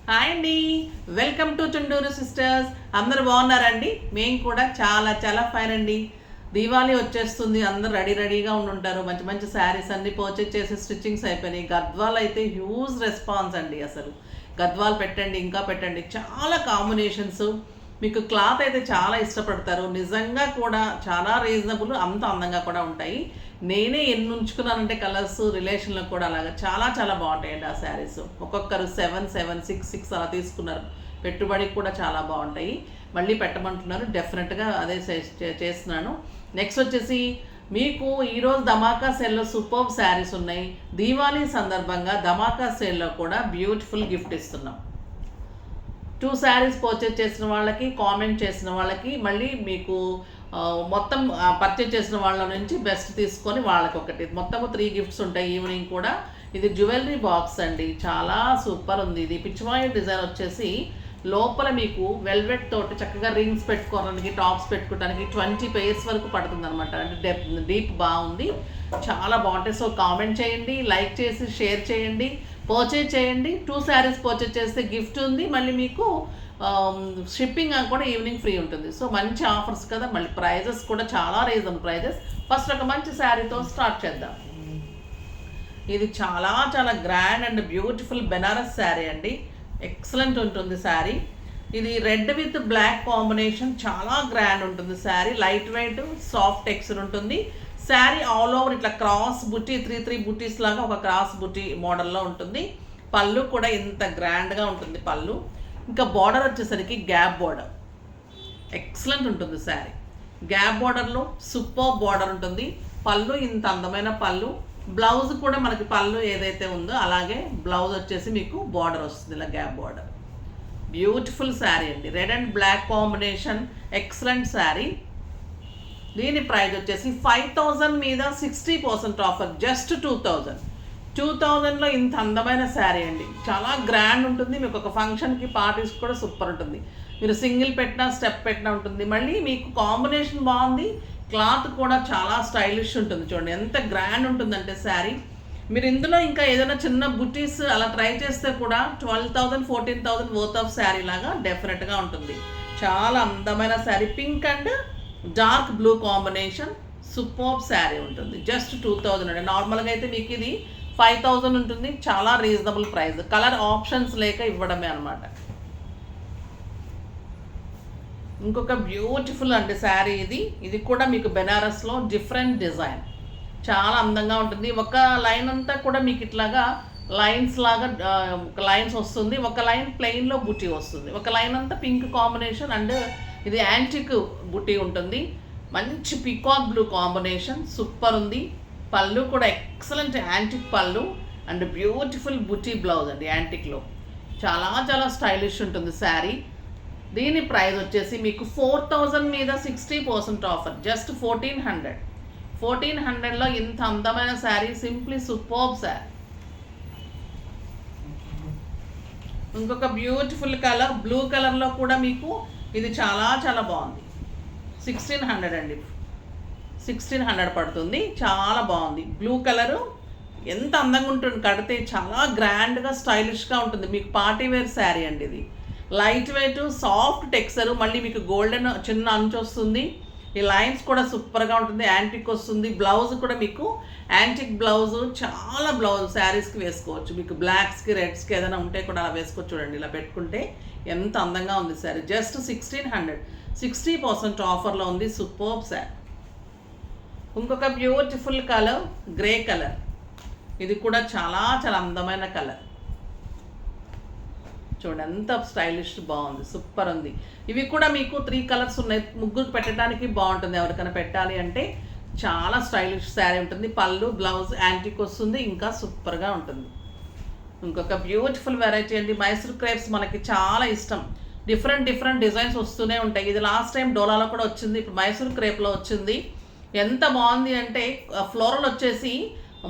Hi అండి, welcome to Chunduru sisters. అందరు బాగున్నారండి? మేము కూడా చాలా చాలా ఫైన్ అండి. దీవాళీ వచ్చేస్తుంది, అందరు రెడీగా ఉండుంటారు. మంచి మంచి శారీస్ అన్ని పర్చేజ్ చేసి స్టిచ్చింగ్స్ అయిపోయినాయి. గద్వాల్ అయితే హ్యూజ్ రెస్పాన్స్ అండి. అసలు గద్వాల్ పెట్టండి, ఇంకా పెట్టండి, చాలా కాంబినేషన్స్. మీకు క్లాత్ అయితే చాలా ఇష్టపడతారు. నిజంగా కూడా చాలా రీజనబుల్, అంత అందంగా కూడా ఉంటాయి. నేనే ఎన్ని ఉంచుకున్నానంటే కలర్స్ రిలేషన్లో కూడా అలాగా చాలా చాలా బాగుంటాయండి ఆ శారీస్. ఒక్కొక్కరు 7, 7, 6, 6 అలా తీసుకున్నారు. పెట్టుబడికి కూడా చాలా బాగుంటాయి. మళ్ళీ పెట్టమంటున్నారు, డెఫినెట్గా అదే చేస్తున్నాను. నెక్స్ట్ వచ్చేసి మీకు ఈరోజు ధమాకా సేల్లో సూపర్బ్ శారీస్ ఉన్నాయి. దీవాళీ సందర్భంగా ధమాకా సేల్లో కూడా బ్యూటిఫుల్ గిఫ్ట్ ఇస్తున్నాం. 2 శారీస్ పర్చేజ్ చేసిన వాళ్ళకి, కామెంట్ చేసిన వాళ్ళకి, మళ్ళీ మీకు మొత్తం పర్చేజ్ చేసిన వాళ్ళ నుంచి బెస్ట్ తీసుకొని వాళ్ళకి ఒకటి, మొత్తము 3 గిఫ్ట్స్ ఉంటాయి ఈవినింగ్ కూడా. ఇది జ్యువెలరీ బాక్స్ అండి, చాలా సూపర్ ఉంది. ఇది పిచ్చివాయి డిజైన్ వచ్చేసి లోపల మీకు వెల్వెట్ తోటి చక్కగా రింగ్స్ పెట్టుకోవడానికి, టాప్స్ పెట్టుకోవడానికి 20 పేర్స్ వరకు పడుతుంది అనమాట. అంటే డీప్ బాగుంది, చాలా బాగుంటాయి. సో కామెంట్ చేయండి, లైక్ చేసి షేర్ చేయండి, పర్చేజ్ చేయండి. 2 శారీస్ పర్చేజ్ చేస్తే గిఫ్ట్ ఉంది, మళ్ళీ మీకు షిప్పింగ్ కూడా ఈవినింగ్ ఫ్రీ ఉంటుంది. సో మంచి ఆఫర్స్ కదా. మళ్ళీ ప్రైజెస్ కూడా చాలా రీజనబుల్ ప్రైజెస్. ఫస్ట్ ఒక మంచి శారీతో స్టార్ట్ చేద్దాం. ఇది చాలా చాలా grand and beautiful Benaras sari అండి. ఎక్సలెంట్ ఉంటుంది శారీ. ఇది రెడ్ విత్ బ్లాక్ కాంబినేషన్, చాలా గ్రాండ్ ఉంటుంది sari. Light weight, soft texture ఉంటుంది. శారీ ఆల్ ఓవర్ ఇట్లా క్రాస్ బుట్టి, 3 బుట్టీస్ లాగా ఒక క్రాస్ బుట్టి మోడల్లో ఉంటుంది. పళ్ళు కూడా ఇంత గ్రాండ్గా ఉంటుంది పళ్ళు. ఇంకా బార్డర్ వచ్చేసరికి గ్యాప్ బార్డర్, ఎక్సలెంట్ ఉంటుంది శారీ. గ్యాప్ బార్డర్లో సూపర్ బార్డర్ ఉంటుంది. పళ్ళు ఇంత అందమైన పళ్ళు. బ్లౌజ్ కూడా మనకి పళ్ళు ఏదైతే ఉందో అలాగే బ్లౌజ్ వచ్చేసి మీకు బార్డర్ వస్తుంది, ఇలా గ్యాప్ బార్డర్. బ్యూటిఫుల్ శారీ అండి, red and black combination, excellent sari. దీని ప్రైస్ వచ్చేసి 5000 మీద 60% ఆఫర్, జస్ట్ 2000లో ఇంత అందమైన శారీ అండి. చాలా గ్రాండ్ ఉంటుంది. మీకు ఒక ఫంక్షన్కి, పార్టీస్ కూడా సూపర్ ఉంటుంది. మీరు సింగిల్ పెట్టినా, స్టెప్ పెట్టినా ఉంటుంది. మళ్ళీ మీకు కాంబినేషన్ బాగుంది, క్లాత్ కూడా చాలా స్టైలిష్ ఉంటుంది. చూడండి ఎంత గ్రాండ్ ఉంటుందంటే శారీ. మీరు ఇందులో ఇంకా ఏదైనా చిన్న బుటీస్ అలా ట్రై చేస్తే కూడా 12,000, 14,000 వర్త్ ఆఫ్ శారీ లాగా డెఫినెట్గా ఉంటుంది. చాలా అందమైన sari, pink and dark blue combination, superb sari ఉంటుంది. జస్ట్ 2000 అండి. నార్మల్గా అయితే మీకు ఇది 5000 ఉంటుంది. చాలా రీజనబుల్ ప్రైస్, కలర్ ఆప్షన్స్ లేక ఇవ్వడమే అనమాట. ఇంకొక బ్యూటిఫుల్ అండి శారీ ఇది. ఇది కూడా మీకు బెనారస్లో డిఫరెంట్ డిజైన్, చాలా అందంగా ఉంటుంది. ఒక లైన్ అంతా కూడా మీకు ఇట్లాగా లైన్స్ లాగా లైన్స్ వస్తుంది. ఒక లైన్ ప్లెయిన్లో బుట్టి వస్తుంది. ఒక లైన్ అంతా పింక్ కాంబినేషన్ అండ్ ఇది యాంటిక్ బుట్టి ఉంటుంది. మంచి పికాక్ బ్లూ కాంబినేషన్, సూపర్ ఉంది. పళ్ళు కూడా ఎక్సలెంట్ యాంటిక్ పళ్ళు అండ్ బ్యూటిఫుల్ బుట్టి బ్లౌజ్ అండి యాంటిక్లో. చాలా చాలా స్టైలిష్ ఉంటుంది శారీ. దీని ప్రైస్ వచ్చేసి మీకు 4000 మీద 60% ఆఫర్, జస్ట్ 1400లో ఇంత అందమైన శారీ, సింప్లీ సూపర్బ్ శారీ. ఇంకొక బ్యూటిఫుల్ కలర్, బ్లూ కలర్లో కూడా మీకు ఇది చాలా చాలా బాగుంది. 1600 అండి, 1600 పడుతుంది. చాలా బాగుంది. బ్లూ కలరు ఎంత అందంగా ఉంటుంది, కడితే చాలా గ్రాండ్గా స్టైలిష్గా ఉంటుంది. మీకు పార్టీ వేర్ శారీ అండి ఇది. లైట్ వెయిట్, సాఫ్ట్ టెక్స్చర్, మళ్ళీ మీకు గోల్డెన్ చిన్న అంచు వస్తుంది. ఈ లైన్స్ కూడా సూపర్గా ఉంటుంది. యాంటిక్ వస్తుంది. బ్లౌజ్ కూడా మీకు యాంటిక్ బ్లౌజ్, చాలా బ్లౌజ్ శారీస్కి వేసుకోవచ్చు. మీకు బ్లాక్స్కి, రెడ్స్కి ఏదైనా ఉంటే కూడా అలా వేసుకోవచ్చు. చూడండి ఇలా పెట్టుకుంటే ఎంత అందంగా ఉంది శారీ. జస్ట్ 1600, 60% ఆఫర్లో ఉంది. సూపర్బ్ శారీ. ఇంకొక బ్యూటిఫుల్ కలర్, గ్రే కలర్. ఇది కూడా చాలా చాలా అందమైన కలర్. చూడండి ఎంత స్టైలిష్, బాగుంది, సూపర్ ఉంది. ఇవి కూడా మీకు 3 కలర్స్ ఉన్నాయి. ముగ్గురు పెట్టడానికి బాగుంటుంది. ఎవరికైనా పెట్టాలి అంటే చాలా స్టైలిష్ శారీ ఉంటుంది. పళ్ళు, బ్లౌజ్ యాంటిక్ వస్తుంది. ఇంకా సూపర్గా ఉంటుంది. ఇంకొక బ్యూటిఫుల్ వెరైటీ అండి, మైసూర్ క్రేప్స్. మనకి చాలా ఇష్టం. డిఫరెంట్ డిజైన్స్ వస్తూనే ఉంటాయి. ఇది లాస్ట్ టైం డోలాలో కూడా వచ్చింది, ఇప్పుడు మైసూర్ క్రేప్లో వచ్చింది. ఎంత బాగుంది అంటే ఫ్లోరల్ వచ్చేసి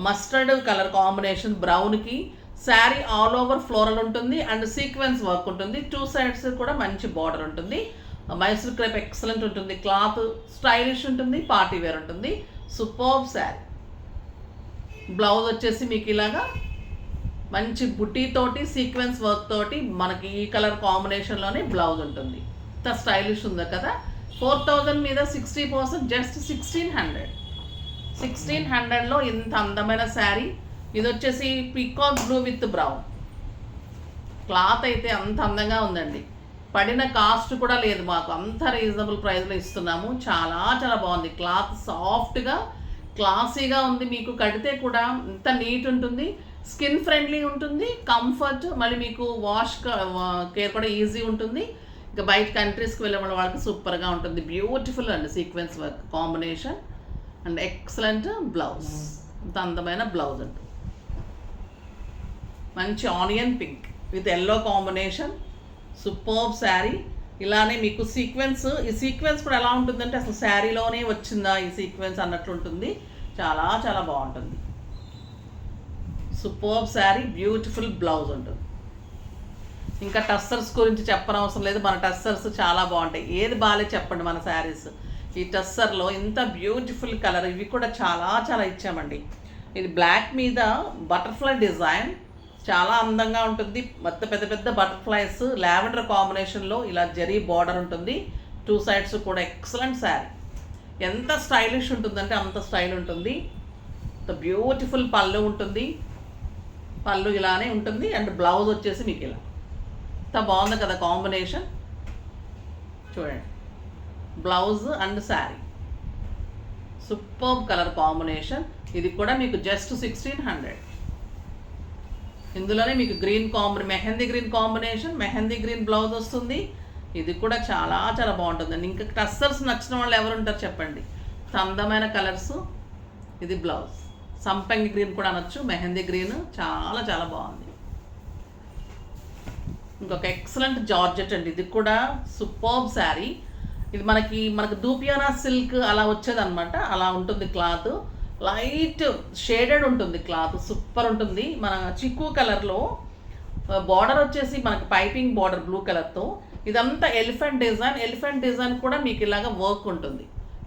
మస్టర్డ్ కలర్ కాంబినేషన్, బ్రౌన్కి. శారీ ఆల్ ఓవర్ ఫ్లోరల్ ఉంటుంది అండ్ సీక్వెన్స్ వర్క్ ఉంటుంది. 2 సైడ్స్ కూడా మంచి బార్డర్ ఉంటుంది. మైసూర్ క్రేప్ ఎక్సలెంట్ ఉంటుంది. క్లాత్ స్టైలిష్ ఉంటుంది, పార్టీ వేర్ ఉంటుంది. సూపర్బ్ శారీ. బ్లౌజ్ వచ్చేసి మీకు ఇలాగా మంచి బుట్టీతోటి సీక్వెన్స్ వర్క్ తోటి మనకి ఈ కలర్ కాంబినేషన్లోనే బ్లౌజ్ ఉంటుంది. ఇంత స్టైలిష్ ఉంది కదా. 4000 మీద 60%, జస్ట్ 1600లో ఇంత అందమైన శారీ. ఇది వచ్చేసి peacock blue with brown. Cloth అయితే అంత అందంగా ఉందండి. పడిన కాస్ట్ కూడా లేదు మాకు, అంత రీజనబుల్ ప్రైస్లో ఇస్తున్నాము. చాలా చాలా బాగుంది. క్లాత్ సాఫ్ట్గా క్లాసీగా ఉంది. మీకు కడితే కూడా ఇంత నీట్ ఉంటుంది, స్కిన్ ఫ్రెండ్లీ ఉంటుంది, కంఫర్ట్, మళ్ళీ మీకు వాష్ కేర్ కూడా ఈజీ ఉంటుంది. ఇంకా బయట కంట్రీస్కి వెళ్ళే వాళ్ళకి సూపర్గా ఉంటుంది. బ్యూటిఫుల్ అండి sequence work combination and excellent blouse. ఇంత అందమైన బ్లౌజ్ అండి. మంచి onion pink with yellow combination, superb sari. ఇలానే మీకు సీక్వెన్స్, ఈ సీక్వెన్స్ కూడా ఎలా ఉంటుందంటే అసలు శారీలోనే వచ్చిందా ఈ సీక్వెన్స్ అన్నట్లు ఉంటుంది. చాలా చాలా బాగుంటుంది. సూపర్బ్ శారీ, బ్యూటిఫుల్ బ్లౌజ్ ఉంటుంది. ఇంకా టస్సర్స్ గురించి చెప్పనవసరం లేదు, మన టస్సర్స్ చాలా బాగుంటాయి. ఏది బాగాలేదు చెప్పండి మన శారీస్. ఈ టస్సర్లో ఇంత బ్యూటిఫుల్ కలర్, ఇవి కూడా చాలా చాలా ఇచ్చామండి. ఇది బ్లాక్ మీద బటర్ఫ్లై డిజైన్, చాలా అందంగా ఉంటుంది. మొత్తం పెద్ద పెద్ద బటర్ఫ్లైస్, లావెండర్ కాంబినేషన్లో ఇలా జరీ బార్డర్ ఉంటుంది. 2 సైడ్స్ కూడా ఎక్సలెంట్ శారీ. ఎంత స్టైలిష్ ఉంటుందంటే అంత స్టైల్ ఉంటుంది. బ్యూటిఫుల్ పళ్ళు ఉంటుంది. పళ్ళు ఇలానే ఉంటుంది అండ్ బ్లౌజ్ వచ్చేసి మీకు ఇలా ఎంత బాగుంది కదా కాంబినేషన్. చూడండి, blouse and sari superb colour combination. ఇది కూడా మీకు జస్ట్ 1600. ఇందులోనే మీకు green mehndi green combination, mehndi green blouse వస్తుంది. ఇది కూడా చాలా చాలా బాగుంటుందండి. ఇంకా టస్సర్స్ నచ్చిన వాళ్ళు ఎవరు ఉంటారు చెప్పండి. అందమైన కలర్స్. ఇది బ్లౌజ్ సంపంగి గ్రీన్ కూడా అనొచ్చు, మెహందీ గ్రీన్, చాలా చాలా బాగుంది. ఇంకొక ఎక్సలెంట్ జార్జెట్ అండి. ఇది కూడా సూపర్బ్ శారీ. ఇది మనకి దూపియానా సిల్క్ అలా వచ్చేదన్నమాట. అలా ఉంటుంది క్లాత్. లైట్ షేడెడ్ ఉంటుంది క్లాత్, సూపర్ ఉంటుంది. మన చిక్కు కలర్లో బార్డర్ వచ్చేసి మనకి పైపింగ్ బార్డర్ బ్లూ కలర్తో. ఇదంతా ఎలిఫెంట్ డిజైన్ కూడా మీకు ఇలాగ వర్క్ ఉంటుంది.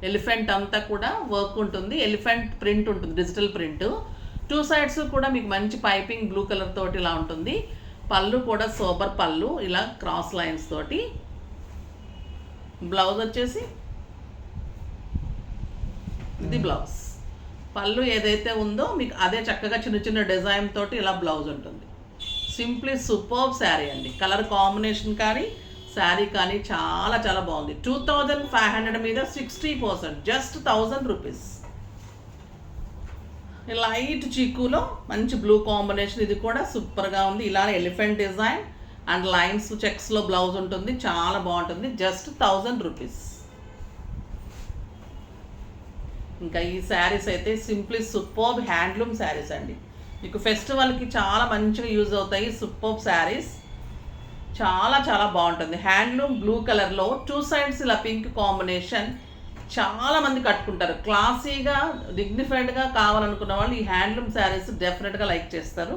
ఎలిఫెంట్ అంతా కూడా వర్క్ ఉంటుంది. ఎలిఫెంట్ ప్రింట్ ఉంటుంది, డిజిటల్ ప్రింట్. 2 సైడ్స్ కూడా మీకు మంచి పైపింగ్ బ్లూ కలర్ తోటి ఇలా ఉంటుంది. పళ్ళు కూడా సోబర్ పళ్ళు, ఇలా క్రాస్ లైన్స్ తోటి. బ్లౌజ్ వచ్చేసి ఇది బ్లౌజ్. పళ్ళు ఏదైతే ఉందో మీకు అదే చక్కగా చిన్న చిన్న డిజైన్ తోటి ఇలా బ్లౌజ్ ఉంటుంది. సింప్లీ సూపర్బ్ శారీ అండి. కలర్ కాంబినేషన్ కానీ శారీ కానీ చాలా చాలా బాగుంది. 2500 మీద 60%, జస్ట్ 1000 రూపీస్. లైట్ చీకులో మంచి బ్లూ కాంబినేషన్. ఇది కూడా సూపర్గా ఉంది. ఇలా ఎలిఫెంట్ డిజైన్ అండ్ లైన్స్ చెక్స్లో బ్లౌజ్ ఉంటుంది. చాలా బాగుంటుంది. Just 1000 rupees. ఇంకా ఈ శారీస్ అయితే సింప్లీ సూపర్బ్ హ్యాండ్లూమ్ శారీస్ అండి. మీకు ఫెస్టివల్కి చాలా మంచిగా యూజ్ అవుతాయి. సూపర్బ్ శారీస్ చాలా చాలా బాగుంటుంది. హ్యాండ్లూమ్ బ్లూ కలర్లో 2 సైడ్స్ ఇలా పింక్ కాంబినేషన్. చాలామంది కట్టుకుంటారు. క్లాసీగా డిగ్నిఫైడ్గా కావాలనుకున్న వాళ్ళు ఈ హ్యాండ్లూమ్ శారీస్ డెఫినెట్గా లైక్ చేస్తారు.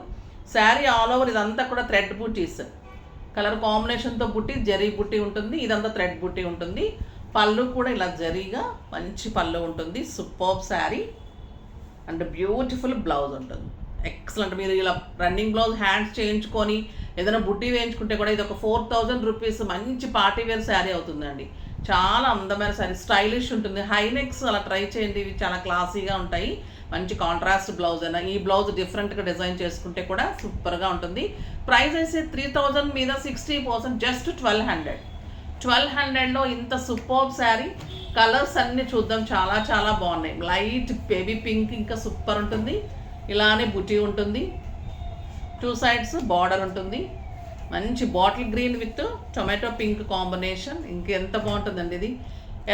శారీ ఆల్ ఓవర్ ఇదంతా కూడా థ్రెడ్ బుట్టీస్, కలర్ కాంబినేషన్తో బుట్టి, జరీ బుట్టి ఉంటుంది. ఇదంతా థ్రెడ్ బుట్టి ఉంటుంది. పళ్ళు కూడా ఇలా జరీగా మంచి పళ్ళు ఉంటుంది. Superb sari and beautiful blouse ఉంటుంది. ఎక్సలెంట్. మీరు ఇలా రన్నింగ్ బ్లౌజ్ హ్యాండ్స్ చేయించుకొని ఏదైనా బుడ్డి వేయించుకుంటే కూడా ఇది ఒక 4000 రూపీస్ మంచి పార్టీ వేర్ శారీ అవుతుందండి. చాలా అందమైన శారీ, స్టైలిష్ ఉంటుంది. హై నెక్స్ అలా ట్రై చేయండి, ఇవి చాలా క్లాసీగా ఉంటాయి. మంచి కాంట్రాస్ట్ బ్లౌజ్ అయినా, ఈ బ్లౌజ్ డిఫరెంట్గా డిజైన్ చేసుకుంటే కూడా సూపర్గా ఉంటుంది. ప్రైస్ అయితే 3000 మీద 60%, జస్ట్ 1200లో ఇంత సూపర్బ్ శారీ. కలర్స్ అన్నీ చూద్దాం, చాలా చాలా బాగున్నాయి. లైట్ బేబీ పింక్ ఇంకా సూపర్ ఉంటుంది. ఇలానే బుటీ ఉంటుంది. 2 సైడ్స్ బార్డర్ ఉంటుంది. మంచి bottle green with tomato pink combination. ఇంకెంత బాగుంటుందండి. ఇది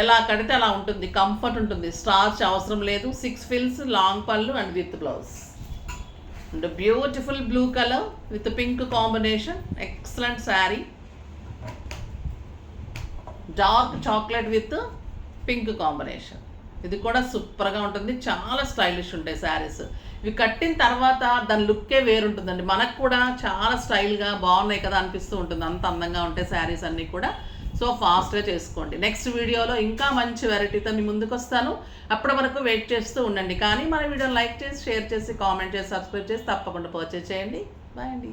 ఎలా కడితే అలా ఉంటుంది, కంఫర్ట్ ఉంటుంది. స్టార్చ్ అవసరం లేదు. 6 ఫిల్స్, లాంగ్ పళ్ళు and with blouse. And beautiful blue colour with pink combination. Excellent sari. Dark chocolate with pink combination. ఇది కూడా సూపర్గా ఉంటుంది. చాలా స్టైలిష్ ఉంటాయి శారీస్. ఇవి కట్టిన తర్వాత దాని లుక్కే వేరుంటుందండి. మనకు కూడా చాలా స్టైల్గా బాగున్నాయి కదా అనిపిస్తూ ఉంటుంది. అంత అందంగా ఉంటాయి శారీస్ అన్నీ కూడా. సో ఫాస్ట్గా చేసుకోండి. నెక్స్ట్ వీడియోలో ఇంకా మంచి వెరైటీతో మీ ముందుకు వస్తాను. అప్పటి వరకు వెయిట్ చేస్తూ ఉండండి. కానీ మన వీడియోని లైక్ చేసి, షేర్ చేసి, కామెంట్ చేసి, సబ్స్క్రైబ్ చేసి తప్పకుండా పర్చేస్ చేయండి. బాయ్ అండి.